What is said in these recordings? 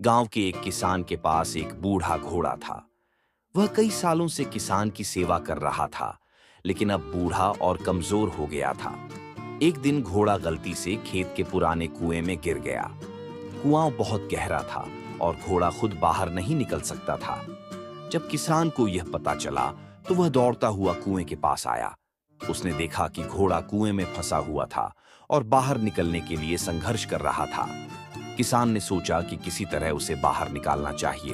गांव के एक किसान के पास एक बूढ़ा घोड़ा था। वह कई सालों से किसान की सेवा कर रहा था, लेकिन अब बूढ़ा और कमजोर हो गया था। एक दिन घोड़ा गलती से खेत के पुराने कुएं में गिर गया। कुआं बहुत गहरा था और घोड़ा खुद बाहर नहीं निकल सकता था। जब किसान को यह पता चला, तो वह दौड़ता हुआ कुएं के पास आया। उसने देखा कि घोड़ा कुएं में फंसा हुआ था और बाहर निकलने के लिए संघर्ष कर रहा था। किसान ने सोचा कि किसी तरह उसे बाहर निकालना चाहिए।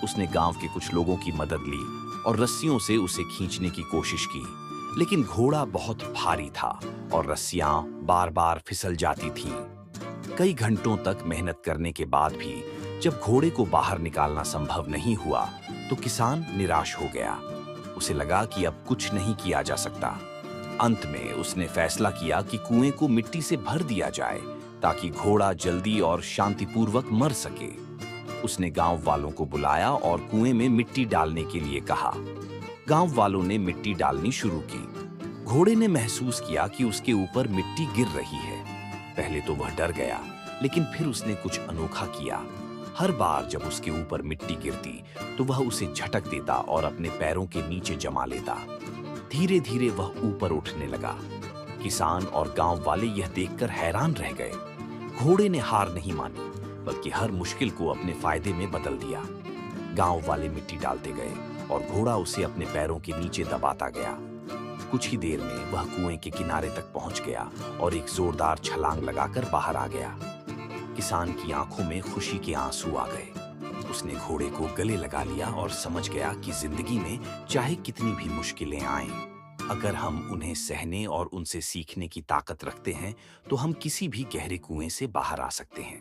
उसने गांव के कुछ लोगों की मदद ली और रस्सियों से उसे खींचने की कोशिश की, लेकिन घोड़ा बहुत भारी था और रस्सियां बार-बार फिसल जाती थीं। कई घंटों तक मेहनत करने के बाद भी जब घोड़े को बाहर निकालना संभव नहीं हुआ, तो किसान निराश हो गया। उसे लगा कि अब कुछ नहीं किया जा सकता। अंत में उसने फैसला किया कि कुएं को मिट्टी से भर दिया जाए, ताकि घोड़ा जल्दी और शांतिपूर्वक मर सके। उसने गांव वालों को बुलाया और कुएं में मिट्टी डालने के लिए कहा। गांव वालों ने मिट्टी डालनी शुरू की। घोड़े ने महसूस किया कि उसके ऊपर मिट्टी गिर रही है। पहले तो वह डर गया, लेकिन फिर उसने कुछ अनोखा किया। हर बार जब उसके ऊपर मिट्टी गिरती, तो वह उसे झटक देता और अपने पैरों के नीचे जमा लेता। धीरे धीरे वह ऊपर उठने लगा। किसान और गांव वाले यह देखकर हैरान रह गए। घोड़े ने हार नहीं मानी, बल्कि हर मुश्किल को अपने फायदे में बदल दिया। गांव वाले मिट्टी डालते गए और घोड़ा उसे अपने पैरों के नीचे दबाता गया। कुछ ही देर में वह कुएं के किनारे तक पहुंच गया और एक जोरदार छलांग लगाकर बाहर आ गया। किसान की आंखों में खुशी के आंसू आ गए। उसने घोड़े को गले लगा लिया और समझ गया कि जिंदगी में चाहे कितनी भी मुश्किलें आएं, अगर हम उन्हें सहने और उनसे सीखने की ताकत रखते हैं, तो हम किसी भी गहरे कुएं से बाहर आ सकते हैं।